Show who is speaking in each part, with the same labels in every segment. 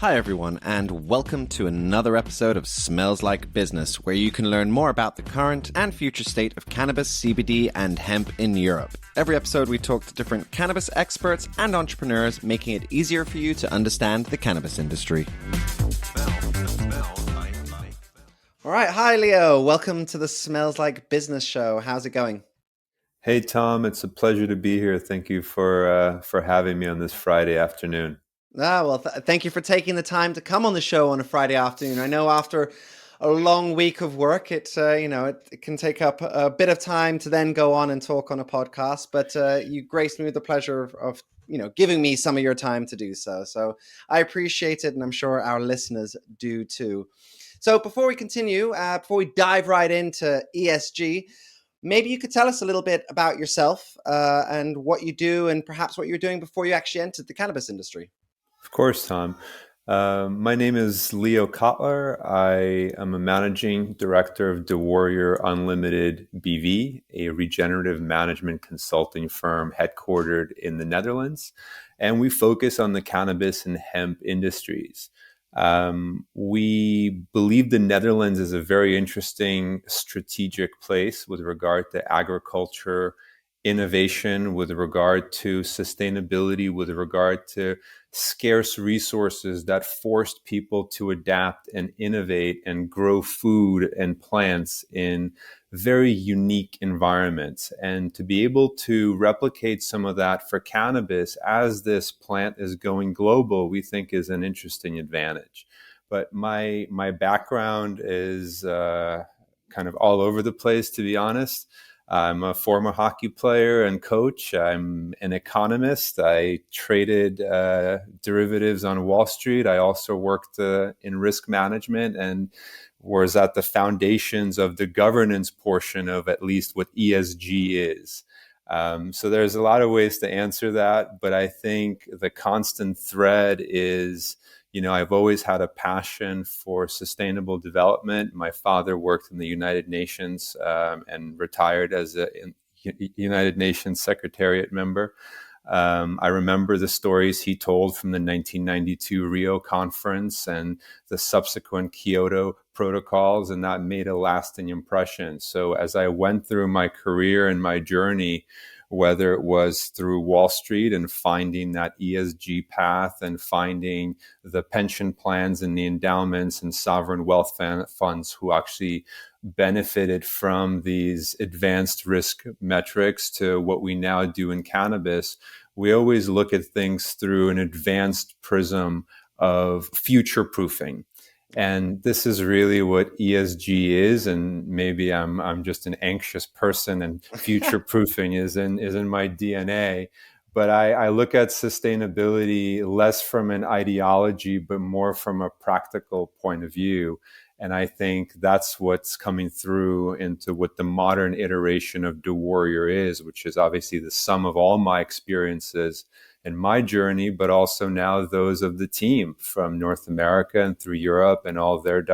Speaker 1: Hi everyone, and welcome to another episode of Smells Like Business, where you can learn more about the current and future state of cannabis, CBD, and hemp in Europe. Every episode we talk to different cannabis experts and entrepreneurs, making it easier for you to understand the cannabis industry. All right, hi Leo, welcome to the Smells Like Business show. How's it going?
Speaker 2: Hey Tom, it's a pleasure to be here. Thank you for having me on this Friday afternoon.
Speaker 1: Thank you for taking the time to come on the show on a Friday afternoon. I know after a long week of work, it can take up a bit of time to then go on and talk on a podcast. But you graced me with the pleasure of giving me some of your time to do so. So I appreciate it, and I'm sure our listeners do too. So before we continue, before we dive right into ESG, maybe you could tell us a little bit about yourself and what you do, and perhaps what you were doing before you actually entered the cannabis industry.
Speaker 2: Of course, Tom. My name is Leo Kotlyar. I am a managing director of DéWarrior Unlimited BV, a regenerative management consulting firm headquartered in the Netherlands. And we focus on the cannabis and hemp industries. We believe the Netherlands is a very interesting strategic place with regard to agriculture, innovation, with regard to sustainability, with regard to scarce resources that forced people to adapt and innovate and grow food and plants in very unique environments. And to be able to replicate some of that for cannabis as this plant is going global, we think is an interesting advantage. But my background is kind of all over the place, to be honest. I'm a former hockey player and coach. I'm an economist. I traded derivatives on Wall Street. I also worked in risk management and was at the foundations of the governance portion of at least what ESG is. So there's a lot of ways to answer that, but I think the constant thread is, I've always had a passion for sustainable development. My father worked in the United Nations and retired as a United Nations Secretariat member. I remember the stories he told from the 1992 Rio conference and the subsequent Kyoto protocols, and that made a lasting impression. So as I went through my career and my journey, whether it was through Wall Street and finding that ESG path and finding the pension plans and the endowments and sovereign wealth funds who actually benefited from these advanced risk metrics to what we now do in cannabis, we always look at things through an advanced prism of future proofing. And this is really what ESG is, and maybe I'm just an anxious person, and future proofing is in my DNA. But I look at sustainability less from an ideology, but more from a practical point of view. And I think that's what's coming through into what the modern iteration of DeWarrior is, which is obviously the sum of all my experiences in my journey, but also now those of the team from North America and through Europe and all their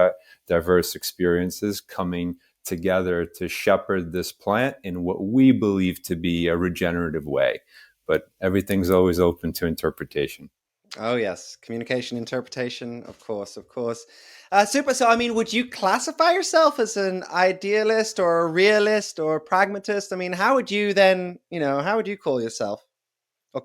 Speaker 2: diverse experiences coming together to shepherd this plant in what we believe to be a regenerative way. But everything's always open to interpretation.
Speaker 1: Oh, yes. Communication, interpretation, of course. Super. So, would you classify yourself as an idealist or a realist or a pragmatist? How would you then, how would you call yourself? Or,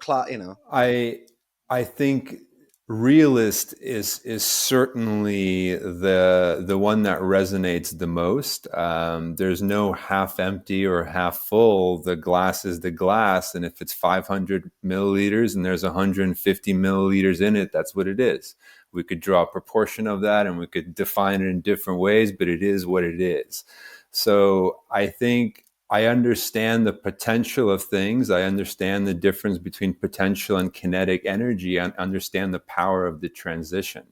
Speaker 2: I think realist is certainly the one that resonates the most. There's no half empty or half full. The glass is the glass, and if it's 500 milliliters and there's 150 milliliters in it, that's what it is. We could draw a proportion of that, and we could define it in different ways, but it is what it is. So I think I understand the potential of things. I understand the difference between potential and kinetic energy. I understand the power of the transition.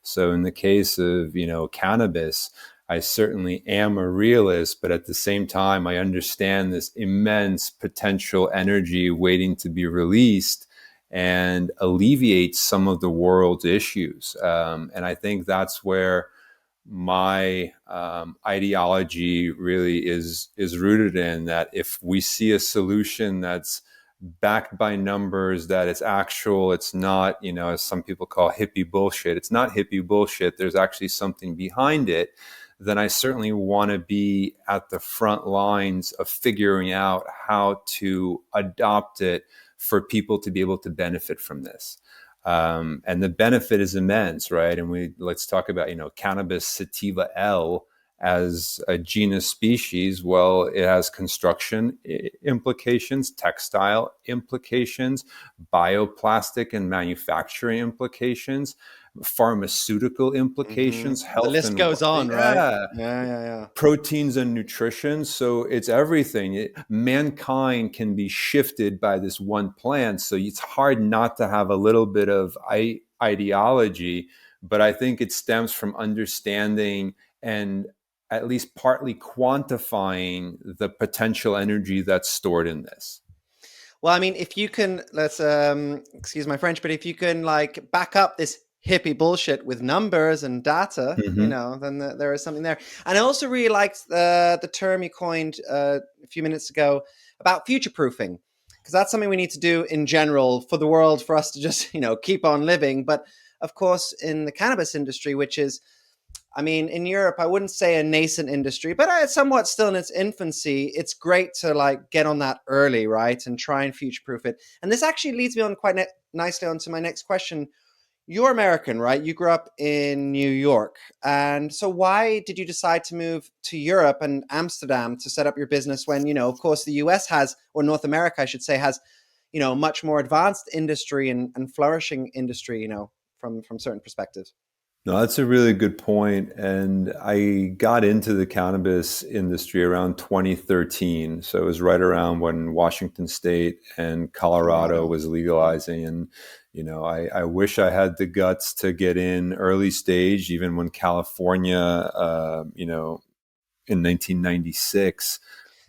Speaker 2: So in the case of, cannabis, I certainly am a realist, but at the same time, I understand this immense potential energy waiting to be released and alleviate some of the world's issues. And I think that's where my ideology really is rooted in, that if we see a solution that's backed by numbers, that it's actual, it's not, as some people call hippie bullshit. It's not hippie bullshit. There's actually something behind it. Then I certainly want to be at the front lines of figuring out how to adopt it for people to be able to benefit from this. And the benefit is immense, right? And let's talk about, cannabis sativa L as a genus species. Well, it has construction implications, textile implications, bioplastic and manufacturing implications, pharmaceutical implications,
Speaker 1: The
Speaker 2: health
Speaker 1: list
Speaker 2: and
Speaker 1: goes on, right?
Speaker 2: yeah,
Speaker 1: Yeah.
Speaker 2: proteins and nutrition. So it's everything. Mankind can be shifted by this one plant. So it's hard not to have a little bit of ideology, but I think it stems from understanding and at least partly quantifying the potential energy that's stored in this.
Speaker 1: Well, I mean, if you can, let's excuse my French, but if you can like back up this hippie bullshit with numbers and data, then there is something there. And I also really liked the term you coined a few minutes ago about future proofing, because that's something we need to do in general for the world, for us to just keep on living. But of course, in the cannabis industry, which is, I mean, in Europe, I wouldn't say a nascent industry, but it's somewhat still in its infancy. It's great to like get on that early, right, and try and future-proof it. And this actually leads me on quite nicely onto my next question. You're American, right? You grew up in New York. And so why did you decide to move to Europe and Amsterdam to set up your business when, of course, the US has, or North America, I should say, has, much more advanced industry and flourishing industry, from certain perspectives?
Speaker 2: No, that's a really good point. And I got into the cannabis industry around 2013. So it was right around when Washington State and Colorado was legalizing. And, I wish I had the guts to get in early stage, even when California, in 1996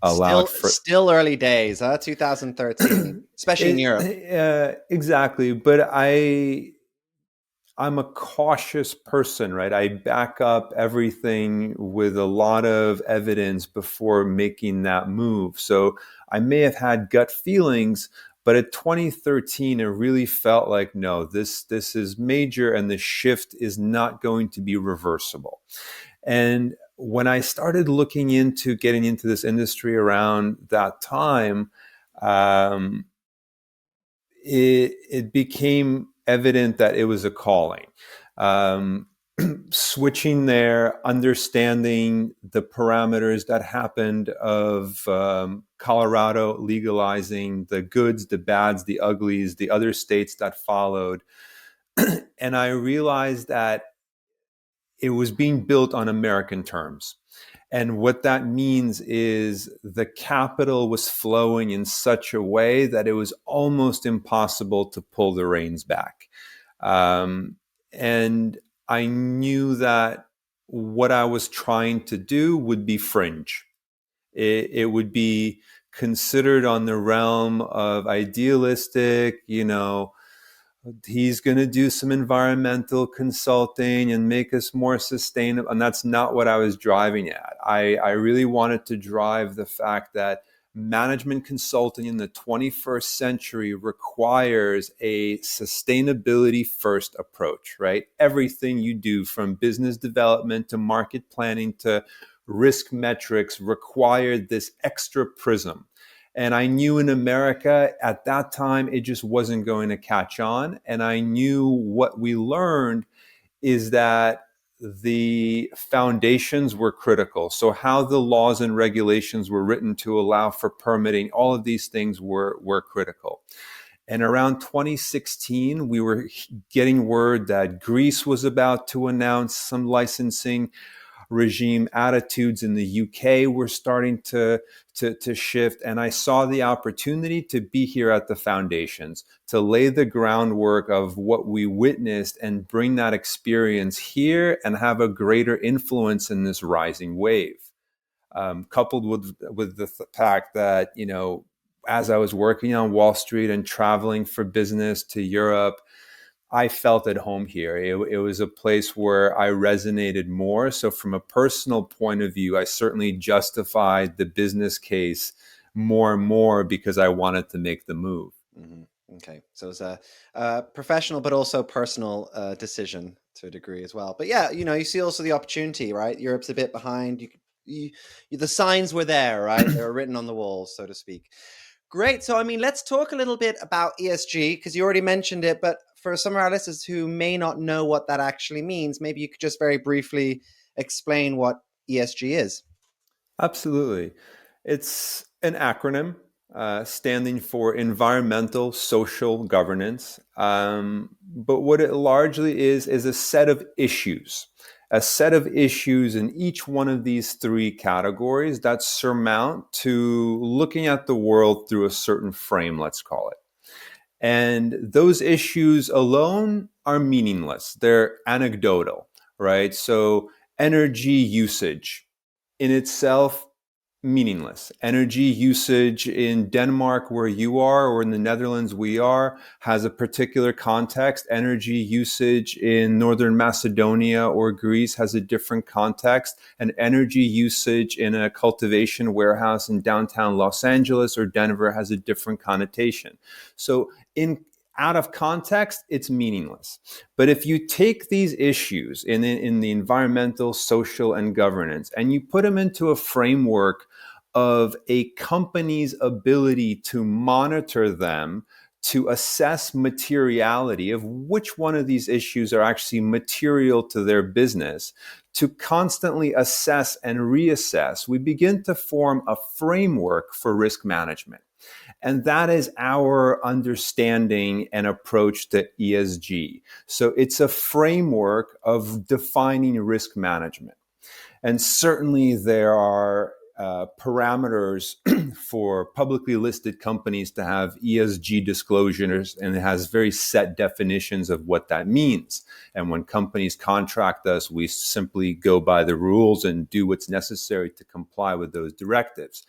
Speaker 2: allowed
Speaker 1: still early days, 2013, especially in Europe.
Speaker 2: Exactly. But I'm a cautious person, right? I back up everything with a lot of evidence before making that move. So I may have had gut feelings, but at 2013, it really felt like, no, this is major and the shift is not going to be reversible. And when I started looking into getting into this industry around that time, it became evident that it was a calling. Switching there, understanding the parameters that happened of Colorado legalizing the goods, the bads, the uglies, the other states that followed. And I realized that it was being built on American terms. And what that means is the capital was flowing in such a way that it was almost impossible to pull the reins back. And I knew that what I was trying to do would be fringe. It would be considered on the realm of idealistic, he's going to do some environmental consulting and make us more sustainable. And that's not what I was driving at. I really wanted to drive the fact that management consulting in the 21st century requires a sustainability first approach, right? Everything you do from business development to market planning to risk metrics required this extra prism. And I knew in America at that time, it just wasn't going to catch on. And I knew what we learned is that the foundations were critical. So how the laws and regulations were written to allow for permitting, all of these things were critical. And around 2016, we were getting word that Greece was about to announce some licensing regime. Attitudes in the UK were starting to shift. And I saw the opportunity to be here at the foundations, to lay the groundwork of what we witnessed and bring that experience here and have a greater influence in this rising wave. Coupled with the fact that, as I was working on Wall Street and traveling for business to Europe, I felt at home here. It was a place where I resonated more. So from a personal point of view, I certainly justified the business case more and more because I wanted to make the move.
Speaker 1: Mm-hmm. Okay, so it's a professional but also personal decision to a degree as well. But yeah, you see also the opportunity, right? Europe's a bit behind. The signs were there, right? They were written on the walls, so to speak. Great. So, I mean, let's talk a little bit about ESG because you already mentioned it. But for some of our listeners who may not know what that actually means, maybe you could just very briefly explain what ESG is.
Speaker 2: Absolutely. It's an acronym standing for environmental social governance. But what it largely is a set of issues, in each one of these three categories that surmount to looking at the world through a certain frame, let's call it. And those issues alone are meaningless. They're anecdotal, right? So energy usage in itself, meaningless. Energy usage in Denmark, where you are, or in the Netherlands, we are, has a particular context. Energy usage in Northern Macedonia or Greece has a different context. And energy usage in a cultivation warehouse in downtown Los Angeles or Denver has a different connotation. So out of context, it's meaningless. But if you take these issues in the environmental, social, and governance, and you put them into a framework of a company's ability to monitor them, to assess materiality of which one of these issues are actually material to their business, to constantly assess and reassess, we begin to form a framework for risk management. And that is our understanding and approach to ESG. So it's a framework of defining risk management. And certainly there are parameters for publicly listed companies to have ESG disclosures, and it has very set definitions of what that means. And when companies contract us, we simply go by the rules and do what's necessary to comply with those directives.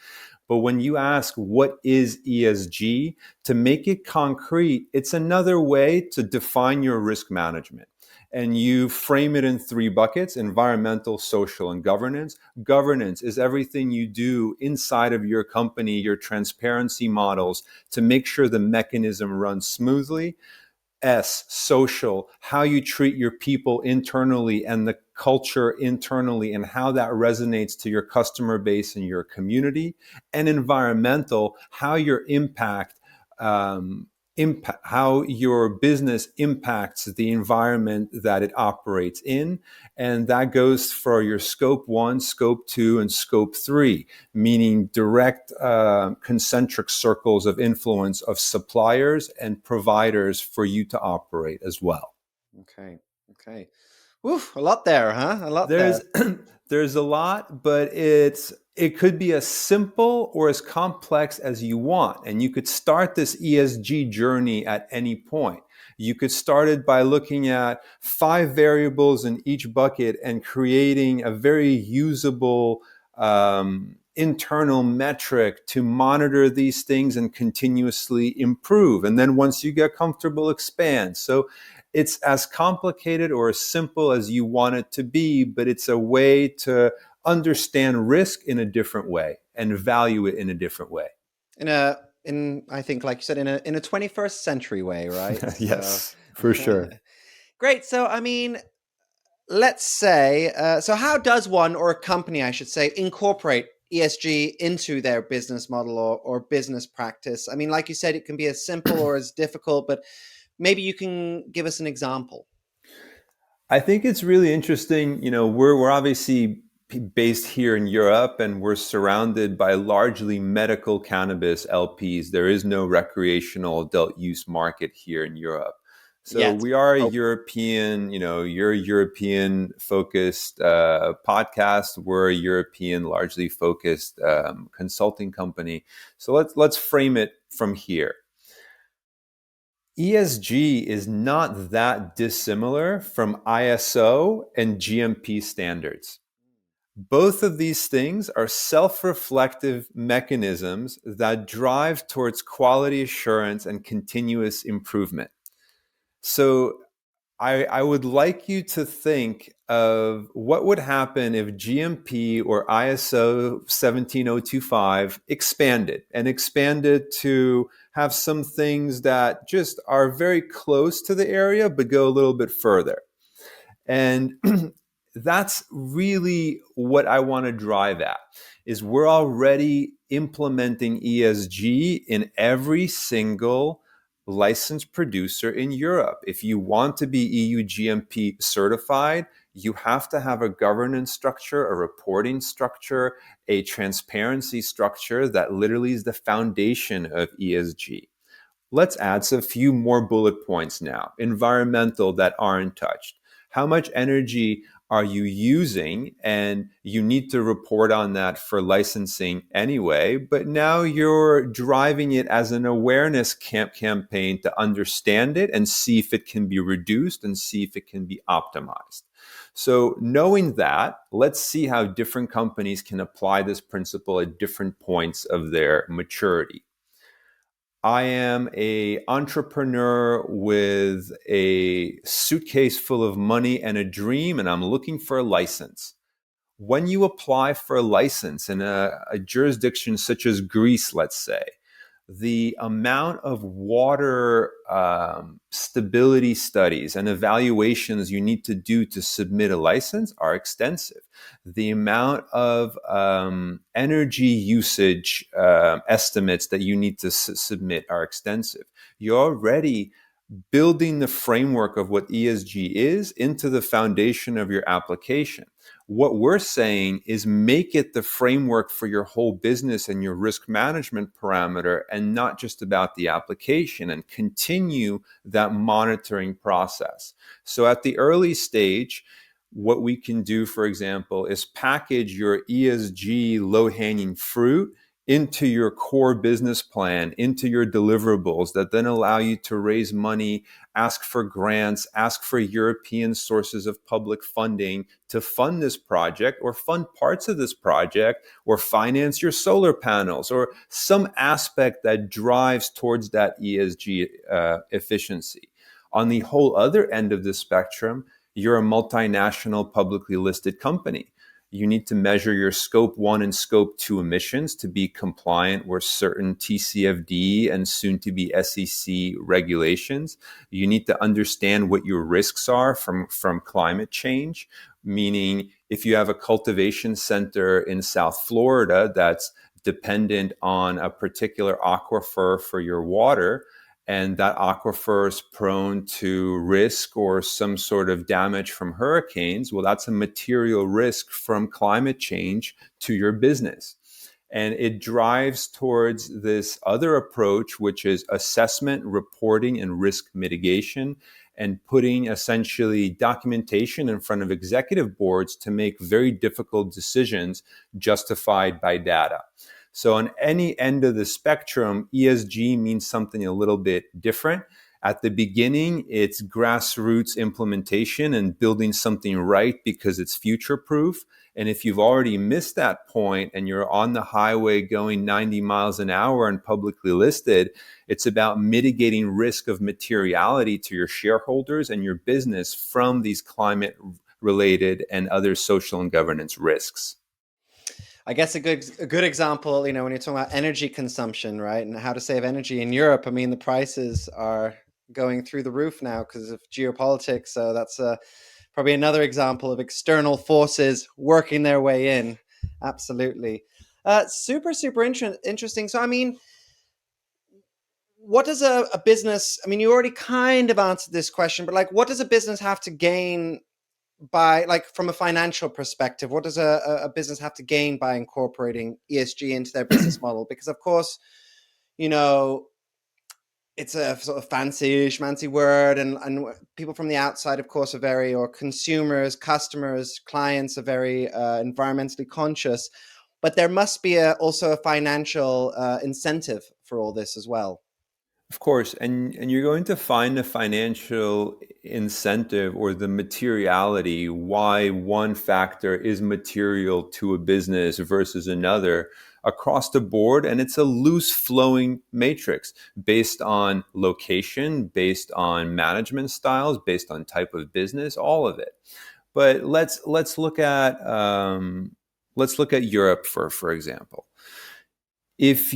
Speaker 2: But when you ask what is ESG, to make it concrete, it's another way to define your risk management. And you frame it in three buckets: environmental, social, and governance. Governance is everything you do inside of your company, your transparency models, to make sure the mechanism runs smoothly. S, social, how you treat your people internally and the culture internally and how that resonates to your customer base and your community. And environmental, how your how your business impacts the environment that it operates in. And that goes for your scope 1, scope 2, and scope 3, meaning direct concentric circles of influence of suppliers and providers for you to operate as well.
Speaker 1: Okay. Oof, a lot there, huh? A lot
Speaker 2: There's
Speaker 1: there.
Speaker 2: there's a lot, but it could be as simple or as complex as you want. And you could start this ESG journey at any point. You could start it by looking at 5 variables in each bucket and creating a very usable internal metric to monitor these things and continuously improve. And then once you get comfortable, expand. So it's as complicated or as simple as you want it to be, but it's a way to understand risk in a different way and value it in a different way.
Speaker 1: In I think, like you said, in a 21st century way, right?
Speaker 2: Yes, for sure.
Speaker 1: Great. So, I mean, let's say, so how does one, or a company, I should say, incorporate ESG into their business model or business practice? I mean, like you said, it can be as simple or as difficult, but maybe you can give us an example.
Speaker 2: I think it's really interesting. We're obviously based here in Europe, and we're surrounded by largely medical cannabis LPs. There is no recreational adult use market here in Europe. So we are a European, you're a European focused podcast. We're a European largely focused consulting company. So let's frame it from here. ESG is not that dissimilar from ISO and GMP standards. Both of these things are self-reflective mechanisms that drive towards quality assurance and continuous improvement. So I would like you to think of what would happen if GMP or ISO 17025 expanded to have some things that just are very close to the area, but go a little bit further. And that's really what I want to drive at, is we're already implementing ESG in every single licensed producer in Europe. If you want to be EU GMP certified, you have to have a governance structure, a reporting structure, a transparency structure that literally is the foundation of ESG. Let's add a few more bullet points now. Environmental that aren't touched. How much energy are you using? And you need to report on that for licensing anyway, but now you're driving it as an awareness campaign to understand it and see if it can be reduced and see if it can be optimized. So knowing that, let's see how different companies can apply this principle at different points of their maturity. I am an entrepreneur with a suitcase full of money and a dream, and I'm looking for a license. When you apply for a license in a jurisdiction such as Greece, let's say, the amount of water stability studies and evaluations you need to do to submit a license are extensive. The amount of energy usage estimates that you need to submit are extensive. You're already building the framework of what ESG is into the foundation of your application. What we're saying is make it the framework for your whole business and your risk management parameter, and not just about the application, and continue that monitoring process. So at the early stage, what we can do, for example, is package your ESG low-hanging fruit into your core business plan, into your deliverables that then allow you to raise money, ask for grants, ask for European sources of public funding to fund this project or fund parts of this project or finance your solar panels or some aspect that drives towards that ESG efficiency. On the whole other end of the spectrum, you're a multinational publicly listed company. You need to measure your scope 1 and scope 2 emissions to be compliant with certain TCFD and soon to be SEC regulations. You need to understand what your risks are from climate change, meaning if you have a cultivation center in South Florida that's dependent on a particular aquifer for your water, and that aquifer is prone to risk or some sort of damage from hurricanes, well, that's a material risk from climate change to your business. And it drives towards this other approach, which is assessment, reporting, and risk mitigation, and putting essentially documentation in front of executive boards to make very difficult decisions justified by data. So on any end of the spectrum, ESG means something a little bit different. At the beginning, it's grassroots implementation and building something right because it's future-proof. And if you've already missed that point and you're on the highway going 90 miles an hour and publicly listed, it's about mitigating risk of materiality to your shareholders and your business from these climate-related and other social and governance risks.
Speaker 1: I guess a good example, when you're talking about energy consumption, right, and how to save energy in Europe. I mean, the prices are going through the roof now because of geopolitics. So that's probably another example of external forces working their way in. Absolutely. Super interesting. So, I mean, what does a business, I mean, you already kind of answered this question, but like, what does a business have to gain by, like, from a financial perspective? What does a business have to gain by incorporating ESG into their business model? Because of course, it's a sort of fancy word, and people from the outside, of course, or consumers, customers, clients are very environmentally conscious, but there must be also a financial incentive for all this as well.
Speaker 2: Of course, and you're going to find the financial incentive or the materiality why one factor is material to a business versus another across the board, and it's a loose flowing matrix based on location, based on management styles, based on type of business, all of it. But let's look at Europe for example. If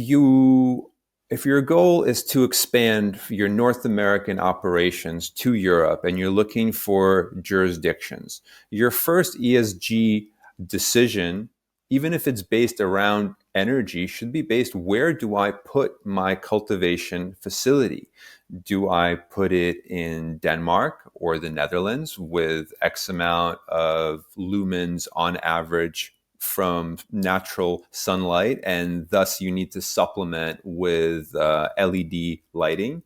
Speaker 2: your goal is to expand your North American operations to Europe and you're looking for jurisdictions, your first ESG decision, even if it's based around energy, should be based, where do I put my cultivation facility? Do I put it in Denmark or the Netherlands with X amount of lumens on average from natural sunlight, and thus you need to supplement with LED lighting?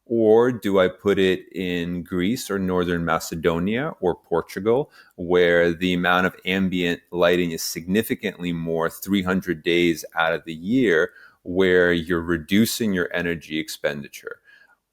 Speaker 2: Or do I put it in Greece or Northern Macedonia or Portugal, where the amount of ambient lighting is significantly more 300 days out of the year, where you're reducing your energy expenditure?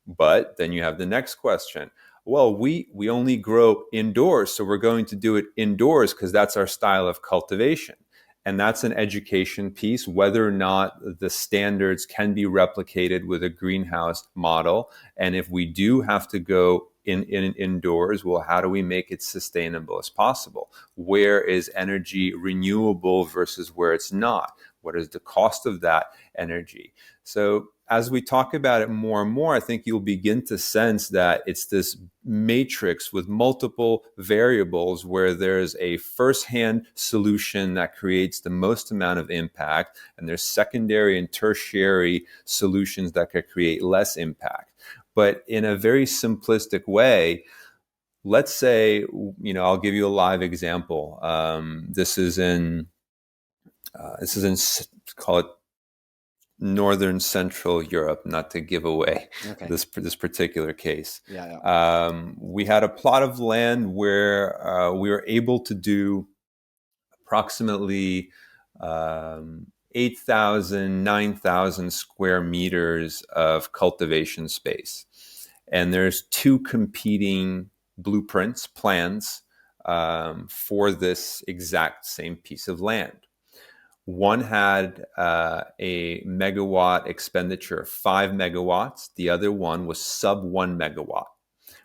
Speaker 2: But then you have the next question. Well, we only grow indoors, so we're going to do it indoors because that's our style of cultivation. And that's an education piece, whether or not the standards can be replicated with a greenhouse model. And if we do have to go indoors, well, how do we make it sustainable as possible? Where is energy renewable versus where it's not? What is the cost of that energy? So as we talk about it more and more, I think you'll begin to sense that it's this matrix with multiple variables where there's a first-hand solution that creates the most amount of impact, and there's secondary and tertiary solutions that could create less impact. But in a very simplistic way, let's say, I'll give you a live example. This is in call it Northern Central Europe, not to give away this particular case. We had a plot of land where we were able to do approximately 8,000, 9,000 square meters of cultivation space. And there's two competing blueprints, plans for this exact same piece of land. One had a megawatt expenditure of 5 megawatts. The other one was sub 1 megawatt.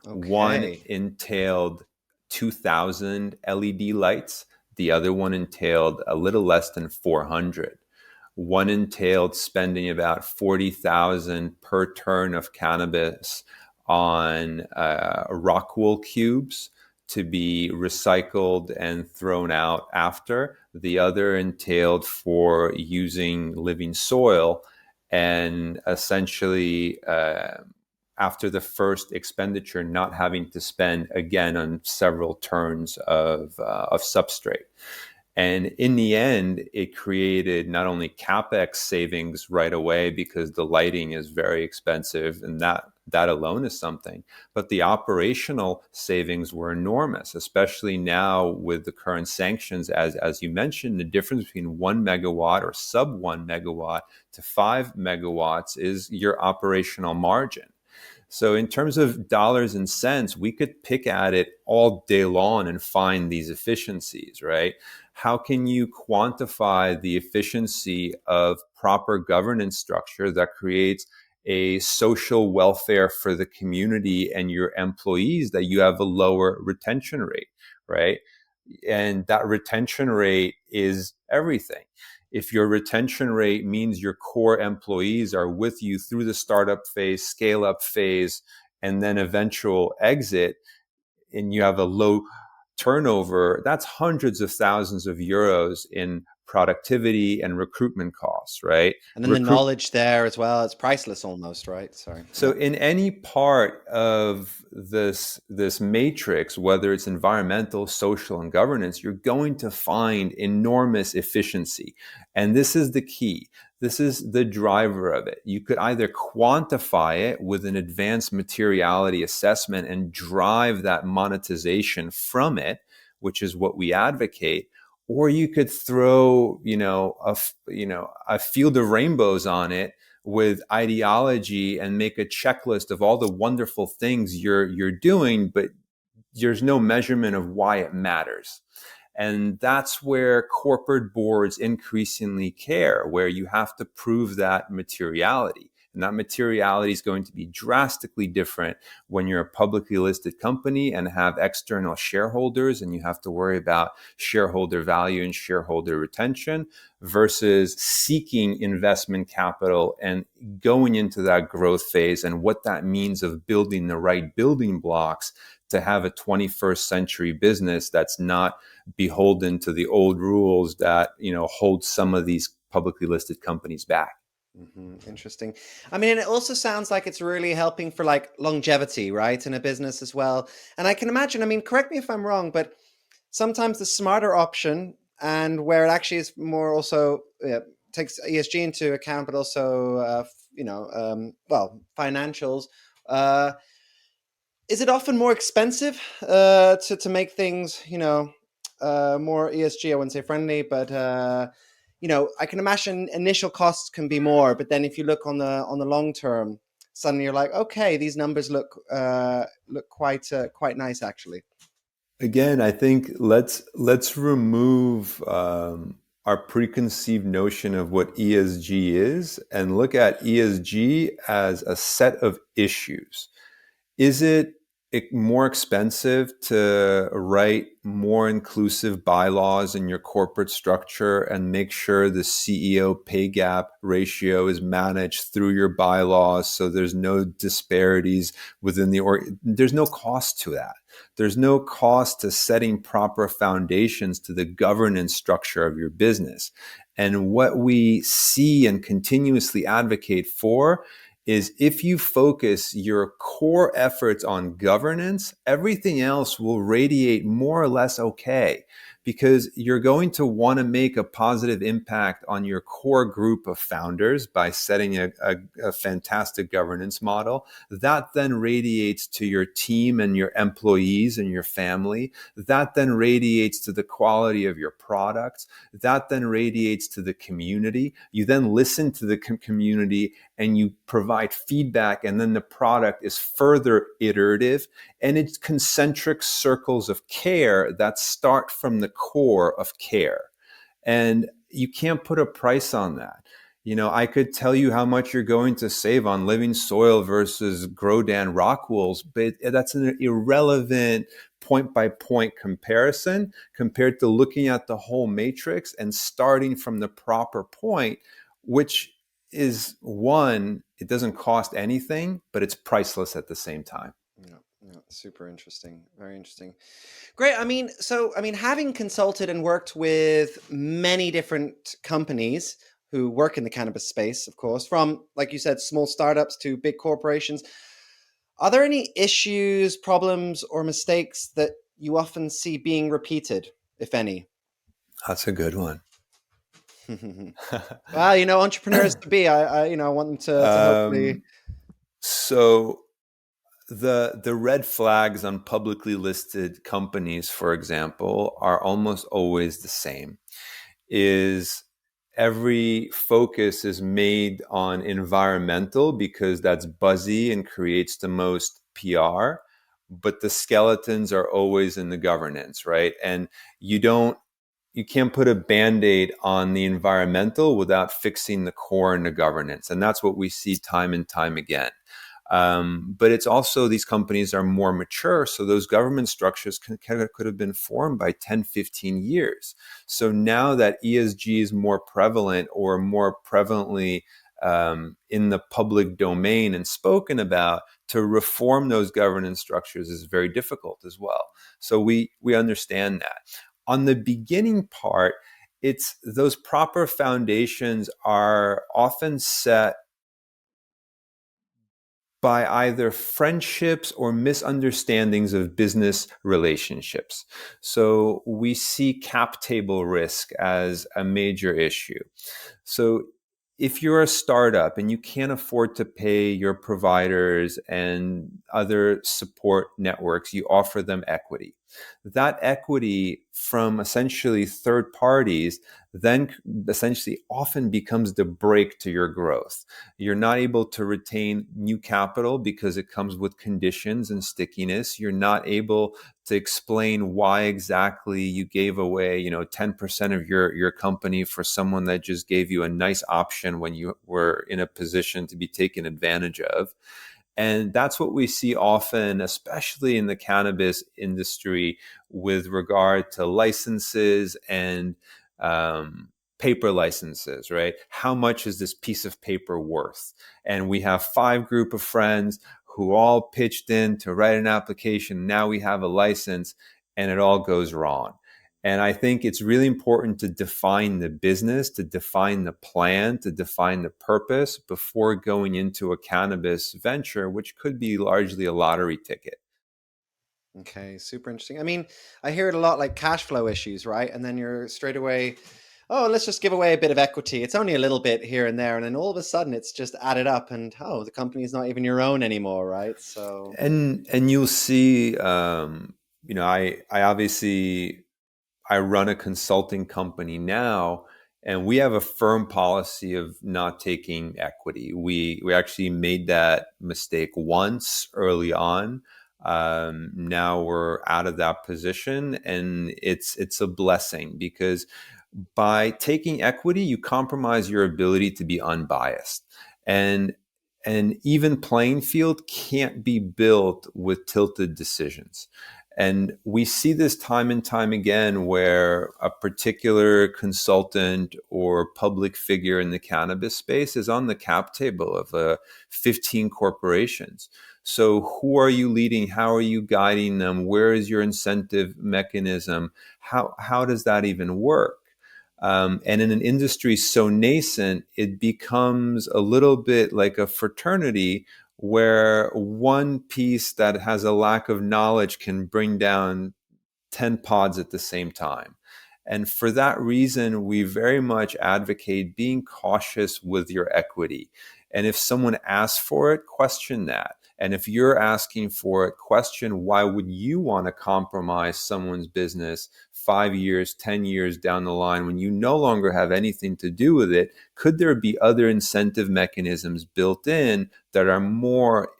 Speaker 2: One entailed 2,000 LED lights. The other one entailed a little less than 400. One entailed spending about 40,000 per turn of cannabis on rock wool cubes to be recycled and thrown out after. The other entailed for using living soil, and essentially after the first expenditure, not having to spend again on several turns of substrate. And in the end, it created not only CapEx savings right away because the lighting is very expensive, and that alone is something, but the operational savings were enormous, especially now with the current sanctions. As you mentioned, the difference between 1 megawatt or sub 1 megawatt to 5 megawatts is your operational margin. So in terms of dollars and cents, we could pick at it all day long and find these efficiencies, right? How can you quantify the efficiency of proper governance structure that creates a social welfare for the community and your employees, that you have a lower retention rate, right? And that retention rate is everything. If your retention rate means your core employees are with you through the startup phase, scale up phase, and then eventual exit, and you have a low turnover, that's hundreds of thousands of euros in productivity and recruitment costs, right?
Speaker 1: And then the knowledge there as well, it's priceless almost, right? Sorry.
Speaker 2: So in any part of this matrix, whether it's environmental, social, and governance, you're going to find enormous efficiency. And this is the key. This is the driver of it. You could either quantify it with an advanced materiality assessment and drive that monetization from it, which is what we advocate, or you could throw, a field of rainbows on it with ideology and make a checklist of all the wonderful things you're doing, but there's no measurement of why it matters. And that's where corporate boards increasingly care, where you have to prove that materiality. And that materiality is going to be drastically different when you're a publicly listed company and have external shareholders and you have to worry about shareholder value and shareholder retention versus seeking investment capital and going into that growth phase and what that means of building the right building blocks to have a 21st century business that's not beholden to the old rules that, hold some of these publicly listed companies back.
Speaker 1: Interesting. I mean, and it also sounds like it's really helping for like longevity, right, in a business as well. And I can imagine, I mean, correct me if I'm wrong, but sometimes the smarter option and where it actually is more also takes ESG into account, but also, financials. Uh, is it often more expensive to make things, more ESG? I wouldn't say friendly, but I can imagine initial costs can be more, but then if you look on the long term, suddenly you're like, okay, these numbers look quite nice actually.
Speaker 2: Again, I think let's remove our preconceived notion of what ESG is and look at ESG as a set of issues. Is it more expensive to write more inclusive bylaws in your corporate structure and make sure the CEO pay gap ratio is managed through your bylaws so there's no disparities within the org? There's no cost to that. There's no cost to setting proper foundations to the governance structure of your business. And what we see and continuously advocate for is if you focus your core efforts on governance, everything else will radiate more or less okay, because you're going to want to make a positive impact on your core group of founders by setting a fantastic governance model. That then radiates to your team and your employees and your family. That then radiates to the quality of your products. That then radiates to the community. You then listen to the community and you provide feedback, and then the product is further iterative, and it's concentric circles of care that start from the core of care. And you can't put a price on that. I could tell you how much you're going to save on living soil versus Grodan rock wools, but that's an irrelevant point by point comparison compared to looking at the whole matrix and starting from the proper point, which is one, it doesn't cost anything, but it's priceless at the same time.
Speaker 1: Yeah, super interesting. Very interesting. Great. Having consulted and worked with many different companies who work in the cannabis space, of course, from, like you said, small startups to big corporations, are there any issues, problems, or mistakes that you often see being repeated, if any?
Speaker 2: That's a good one.
Speaker 1: Well, entrepreneurs to be, I want them to hopefully.
Speaker 2: So the red flags on publicly listed companies, for example, are almost always the same. Is every focus is made on environmental because that's buzzy and creates the most PR, but the skeletons are always in the governance, right? And you can't put a Band-Aid on the environmental without fixing the core and the governance. And that's what we see time and time again. But it's also, these companies are more mature, so those government structures could have been formed by 10, 15 years. So now that ESG is more prevalent or more prevalently in the public domain and spoken about, to reform those governance structures is very difficult as well. So we understand that. On the beginning part, it's those proper foundations are often set by either friendships or misunderstandings of business relationships. So we see cap table risk as a major issue. So if you're a startup and you can't afford to pay your providers and other support networks, you offer them equity. That equity from essentially third parties then essentially often becomes the brake to your growth. You're not able to retain new capital because it comes with conditions and stickiness. You're not able to explain why exactly you gave away, 10% of your company for someone that just gave you a nice option when you were in a position to be taken advantage of. And that's what we see often, especially in the cannabis industry, with regard to licenses and paper licenses, right? How much is this piece of paper worth? And we have 5 group of friends who all pitched in to write an application. Now we have a license and it all goes wrong. And I think it's really important to define the business, to define the plan, to define the purpose before going into a cannabis venture, which could be largely a lottery ticket.
Speaker 1: Okay, super interesting. I mean, I hear it a lot, like cash flow issues, right? And then you're straight away, oh, let's just give away a bit of equity. It's only a little bit here and there, and then all of a sudden it's just added up, and oh, the company is not even your own anymore, right? So,
Speaker 2: And you'll see, I obviously I run a consulting company now, and we have a firm policy of not taking equity. We actually made that mistake once early on. Now we're out of that position, and it's a blessing because by taking equity, you compromise your ability to be unbiased. And an even playing field can't be built with tilted decisions. And we see this time and time again where a particular consultant or public figure in the cannabis space is on the cap table of 15 corporations. So who are you leading? How are you guiding them? Where is your incentive mechanism? How does that even work? And in an industry so nascent, it becomes a little bit like a fraternity where one piece that has a lack of knowledge can bring down 10 pods at the same time. And for that reason, we very much advocate being cautious with your equity. And if someone asks for it, question that. And if you're asking for it, question why would you want to compromise someone's business 5 years, 10 years down the line when you no longer have anything to do with it? Could there be other incentive mechanisms built in that are more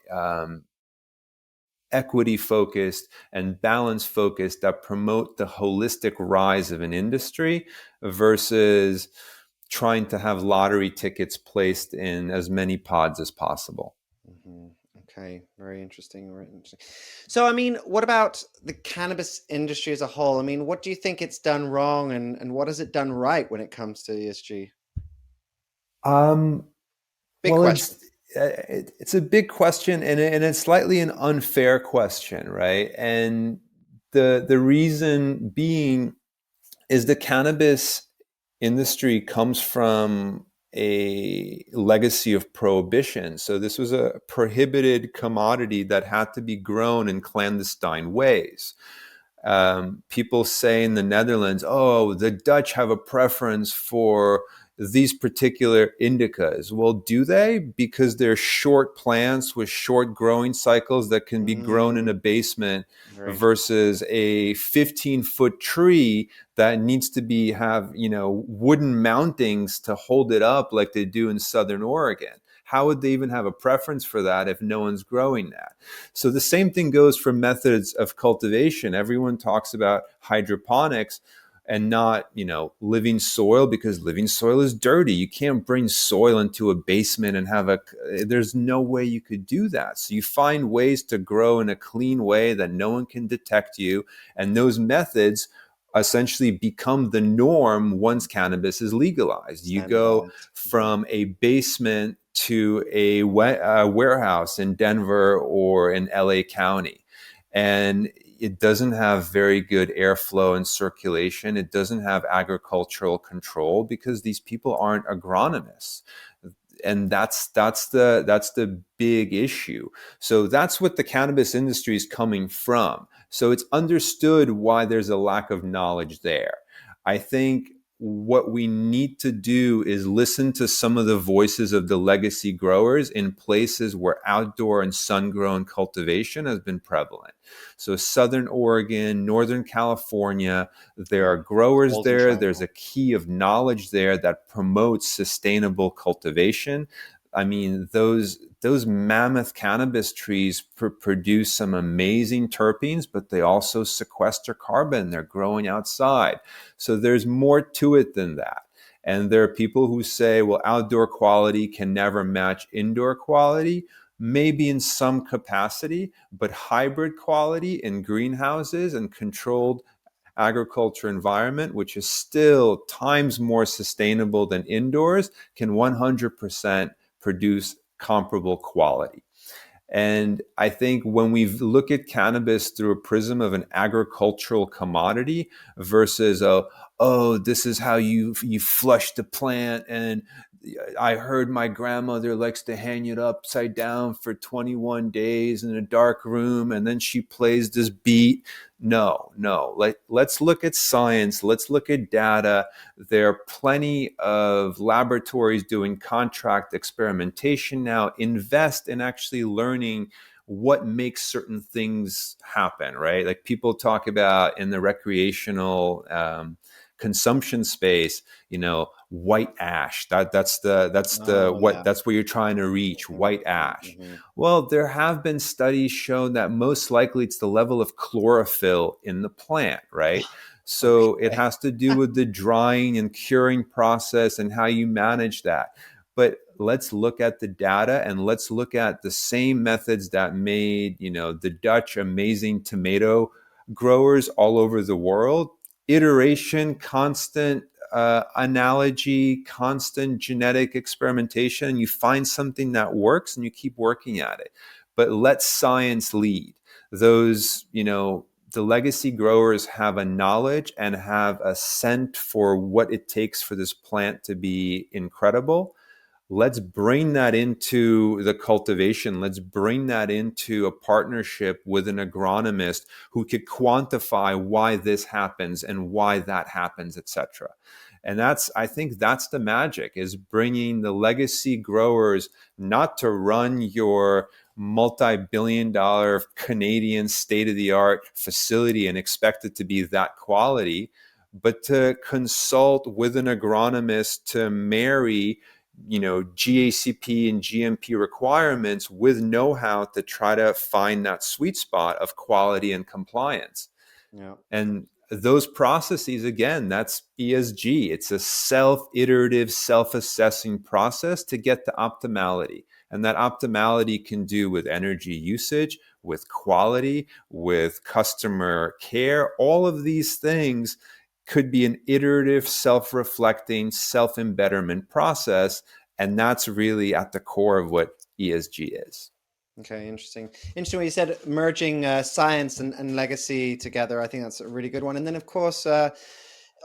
Speaker 2: equity focused and balance focused that promote the holistic rise of an industry versus trying to have lottery tickets placed in as many pods as possible?
Speaker 1: mm-hmm. Okay, very interesting. Very interesting. So, I mean, what about the cannabis industry as a whole? I mean, what do you think it's done wrong, and what has it done right when it comes to ESG?
Speaker 2: Um,
Speaker 1: Big
Speaker 2: well,
Speaker 1: question.
Speaker 2: it's a big question, and it's slightly an unfair question, right? And the reason being is the cannabis industry comes from a legacy of prohibition. So this was a prohibited commodity that had to be grown in clandestine ways. People say in the Netherlands, oh, the Dutch have a preference for these particular indicas. Well, do they? Because they're short plants with short growing cycles that can be grown in a basement
Speaker 1: Very.
Speaker 2: versus a 15-foot tree that needs to have wooden mountings to hold it up like they do in Southern Oregon. How would they even have a preference for that if no one's growing that? So the same thing goes for methods of cultivation. Everyone talks about hydroponics and not, living soil, because living soil is dirty. You can't bring soil into a basement and there's no way you could do that. So you find ways to grow in a clean way that no one can detect you. And those methods essentially become the norm once cannabis is legalized. You go from a basement to a warehouse in Denver or in LA County, and it doesn't have very good airflow and circulation. It doesn't have agricultural control because these people aren't agronomists. And that's the big issue. So that's what the cannabis industry is coming from. So it's understood why there's a lack of knowledge there. I think what we need to do is listen to some of the voices of the legacy growers in places where outdoor and sun-grown cultivation has been prevalent. So Southern Oregon, Northern California, there are growers
Speaker 1: Golden
Speaker 2: there. There's
Speaker 1: Triangle.
Speaker 2: a key of knowledge there that promotes sustainable cultivation. I mean, those mammoth cannabis trees produce some amazing terpenes, but they also sequester carbon. They're growing outside. So there's more to it than that. And there are people who say, well, outdoor quality can never match indoor quality. Maybe in some capacity, but hybrid quality in greenhouses and controlled agriculture environment, which is still times more sustainable than indoors, can 100% produce comparable quality. And I think when we look at cannabis through a prism of an agricultural commodity versus this is how you flush the plant, and I heard my grandmother likes to hang it upside down for 21 days in a dark room, and then she plays this beat. No. Let's look at science. Let's look at data. There are plenty of laboratories doing contract experimentation now. Invest in actually learning what makes certain things happen, right? Like people talk about in the recreational consumption space, white ash. That's
Speaker 1: Oh, yeah.
Speaker 2: what you're trying to reach, white ash.
Speaker 1: Mm-hmm.
Speaker 2: Well, there have been studies shown that most likely it's the level of chlorophyll in the plant, right? So it
Speaker 1: Okay.
Speaker 2: has to do with the drying and curing process and how you manage that. But let's look at the data, and let's look at the same methods that made, the Dutch amazing tomato growers all over the world. Iteration, constant analogy, constant genetic experimentation. You find something that works and you keep working at it. But let science lead. Those, the legacy growers have a knowledge and have a scent for what it takes for this plant to be incredible. Let's bring that into the cultivation. Let's bring that into a partnership with an agronomist who could quantify why this happens and why that happens, etc. And I think that's the magic, is bringing the legacy growers not to run your multi-billion-dollar Canadian state-of-the-art facility and expect it to be that quality, but to consult with an agronomist to marry GACP and GMP requirements with know-how to try to find that sweet spot of quality and compliance.
Speaker 1: Yeah.
Speaker 2: And those processes, again, that's ESG. It's a self-iterative, self-assessing process to get to optimality. And that optimality can do with energy usage, with quality, with customer care. All of these things could be an iterative, self-reflecting, self-embetterment process. And that's really at the core of what ESG is.
Speaker 1: Okay, interesting. Interesting what you said, merging science and legacy together. I think that's a really good one. And then, of course,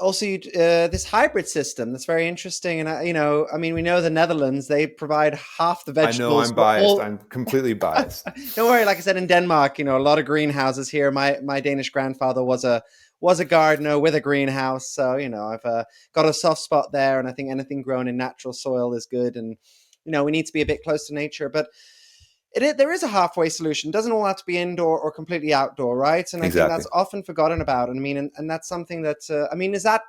Speaker 1: also this hybrid system that's very interesting. And I mean, we know the Netherlands, they provide half the
Speaker 2: I know
Speaker 1: vegetables
Speaker 2: I'm
Speaker 1: for
Speaker 2: biased.
Speaker 1: all.
Speaker 2: I'm completely biased.
Speaker 1: Don't worry. Like I said, in Denmark, a lot of greenhouses here. My Danish grandfather was a gardener with a greenhouse, so I've got a soft spot there. And I think anything grown in natural soil is good. And we need to be a bit close to nature, but there is a halfway solution. It doesn't all have to be indoor or completely outdoor, right? And I think
Speaker 2: Exactly.
Speaker 1: that's often forgotten about. And I mean, and that's something that I mean, is that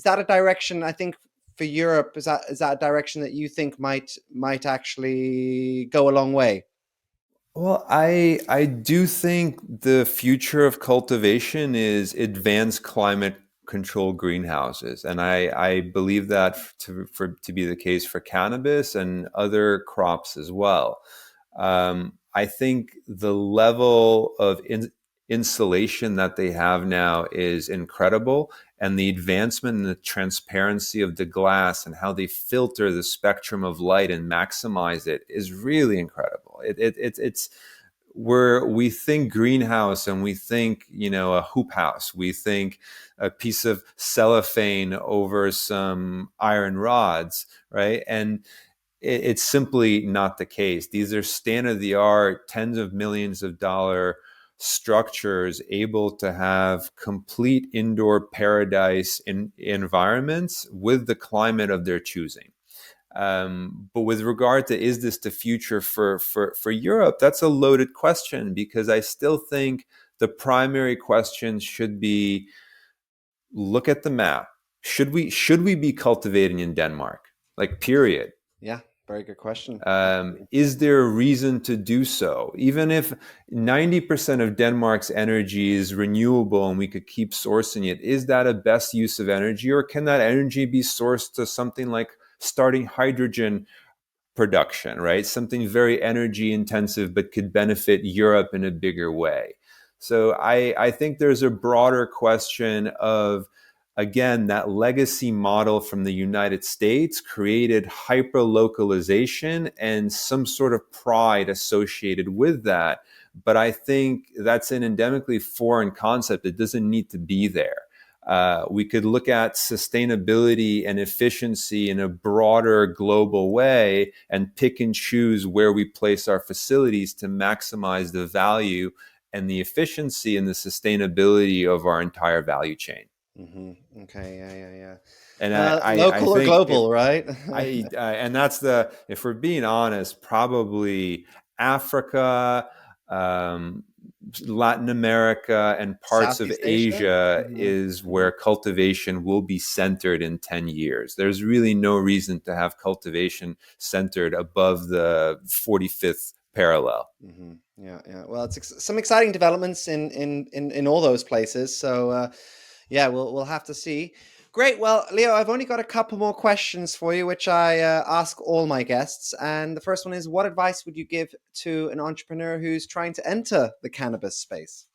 Speaker 1: a direction? I think for Europe, is that a direction that you think might actually go a long way?
Speaker 2: Well, I do think the future of cultivation is advanced climate control greenhouses, and I believe that to be the case for cannabis and other crops as well. I think the level of insulation that they have now is incredible, and the advancement in the transparency of the glass and how they filter the spectrum of light and maximize it is really incredible. It's where we think greenhouse and we think a hoop house, we think a piece of cellophane over some iron rods, right? And it's simply not the case. These are state of the art, tens of millions of dollar structures able to have complete indoor paradise environments with the climate of their choosing. But with regard to, is this the future for Europe? That's a loaded question, because I still think the primary question should be, look at the map. Should we be cultivating in Denmark? Like, period.
Speaker 1: Yeah, very good question.
Speaker 2: Is there a reason to do so? Even if 90% of Denmark's energy is renewable and we could keep sourcing it, is that a best use of energy? Or can that energy be sourced to something like starting hydrogen production, right? Something very energy intensive, but could benefit Europe in a bigger way. So I think there's a broader question of, again, that legacy model from the United States created hyper localization and some sort of pride associated with that. But I think that's an endemically foreign concept. It doesn't need to be there. We could look at sustainability and efficiency in a broader global way and pick and choose where we place our facilities to maximize the value and the efficiency and the sustainability of our entire value chain.
Speaker 1: Mm-hmm. Okay, yeah.
Speaker 2: And
Speaker 1: Local or global, right?
Speaker 2: And that's if we're being honest, probably Africa, Latin America, and parts of
Speaker 1: Southeast
Speaker 2: Asia
Speaker 1: Mm-hmm.
Speaker 2: is where cultivation will be centered in 10 years. There's really no reason to have cultivation centered above the 45th parallel.
Speaker 1: Mm-hmm. Yeah. Well, it's some exciting developments in all those places. So yeah, we'll have to see. Great. Well, Leo, I've only got a couple more questions for you, which I ask all my guests. And the first one is, what advice would you give to an entrepreneur who's trying to enter the cannabis space?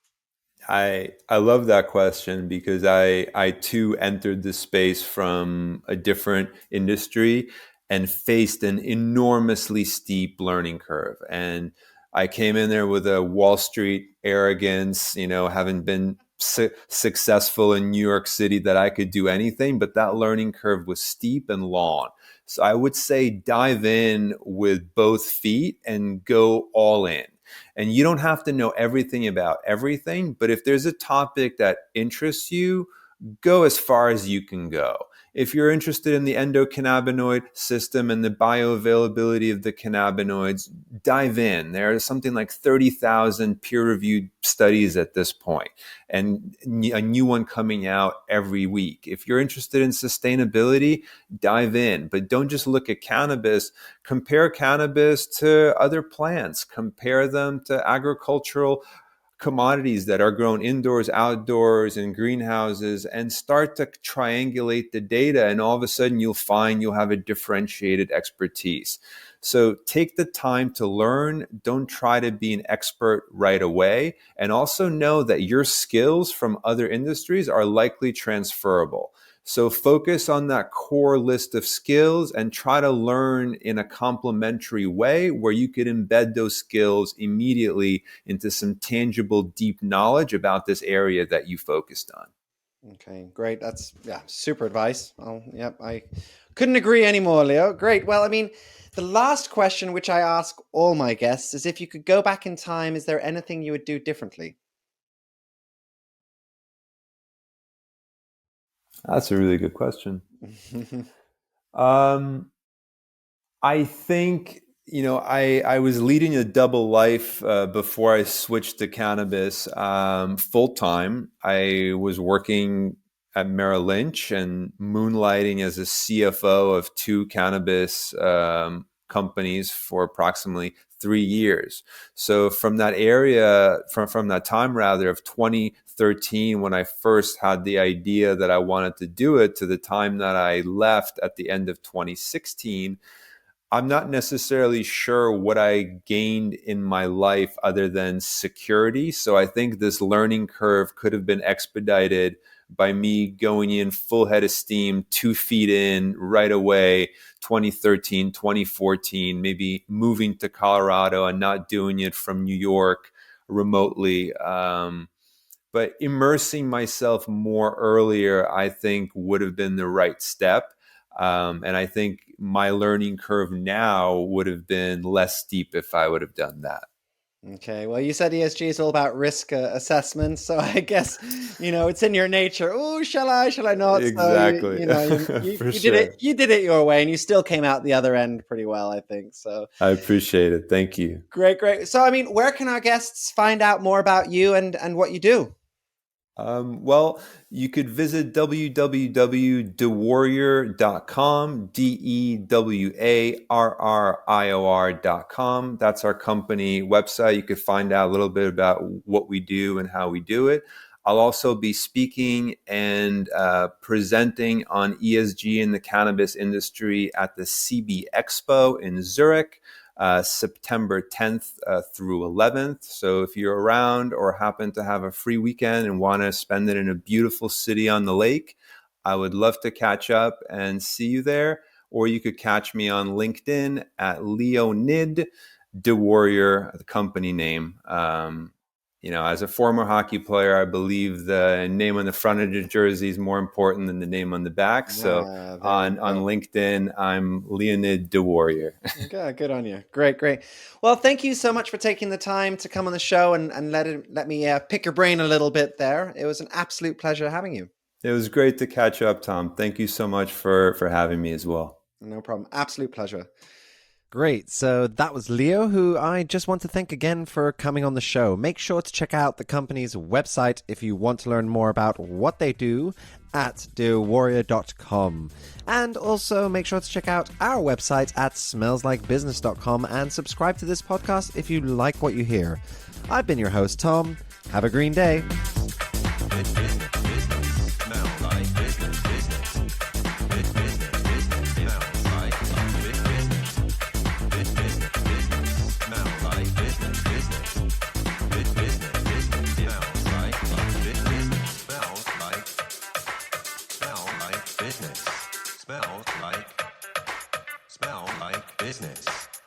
Speaker 2: I love that question, because I too entered the space from a different industry and faced an enormously steep learning curve. And I came in there with a Wall Street arrogance, having been successful in New York City, that I could do anything, but that learning curve was steep and long. So I would say dive in with both feet and go all in. And you don't have to know everything about everything, but if there's a topic that interests you, go as far as you can go. If you're interested in the endocannabinoid system and the bioavailability of the cannabinoids, dive in. There are something like 30,000 peer-reviewed studies at this point, and a new one coming out every week. If you're interested in sustainability, dive in. But don't just look at cannabis. Compare cannabis to other plants. Compare them to agricultural commodities that are grown indoors, outdoors, in greenhouses, and start to triangulate the data. And all of a sudden you'll find you'll have a differentiated expertise. So take the time to learn. Don't try to be an expert right away. And also know that your skills from other industries are likely transferable. So focus on that core list of skills and try to learn in a complementary way where you could embed those skills immediately into some tangible, deep knowledge about this area that you focused on.
Speaker 1: Okay, great. That's super advice. I couldn't agree anymore, Leo. Great. Well, I mean, the last question, which I ask all my guests, is if you could go back in time, is there anything you would do differently?
Speaker 2: That's a really good question. um, I think, I was leading a double life before I switched to cannabis full time. I was working at Merrill Lynch and moonlighting as a CFO of two cannabis companies for approximately 3 years. So from that area, from that time rather, of 2013, when I first had the idea that I wanted to do it, to the time that I left at the end of 2016, I'm not necessarily sure what I gained in my life other than security. So I think this learning curve could have been expedited by me going in full head of steam, 2 feet in right away, 2013, 2014, maybe moving to Colorado and not doing it from New York remotely. But immersing myself more earlier, I think, would have been the right step. And I think my learning curve now would have been less steep if I would have done that.
Speaker 1: Okay, well, you said ESG is all about risk assessment, so I guess it's in your nature. Oh, shall I not? So
Speaker 2: Exactly. For
Speaker 1: you did it,
Speaker 2: sure.
Speaker 1: your way, and you still came out the other end pretty well, I think. So
Speaker 2: I appreciate it. Thank you.
Speaker 1: great. So, I mean, where can our guests find out more about you and what you do?
Speaker 2: Well, you could visit www.DeWarrior.com, DeWarrior.com. That's our company website. You could find out a little bit about what we do and how we do it. I'll also be speaking and presenting on ESG in the cannabis industry at the CB Expo in Zurich. September 10th through 11th. So if you're around or happen to have a free weekend and want to spend it in a beautiful city on the lake, I would love to catch up and see you there. Or you could catch me on LinkedIn at Leonid DeWarrior, the company name. As a former hockey player, I believe the name on the front of the jersey is more important than the name on the back. So on LinkedIn, I'm Leonid DeWarrior.
Speaker 1: Good on you. Great. Well, thank you so much for taking the time to come on the show and let me pick your brain a little bit there. It was an absolute pleasure having you.
Speaker 2: It was great to catch up, Tom. Thank you so much for having me as well.
Speaker 1: No problem. Absolute pleasure. Great. So that was Leo, who I just want to thank again for coming on the show. Make sure to check out the company's website if you want to learn more about what they do at DéWarrior.com. And also make sure to check out our website at smellslikebusiness.com and subscribe to this podcast if you like what you hear. I've been your host, Tom. Have a green day.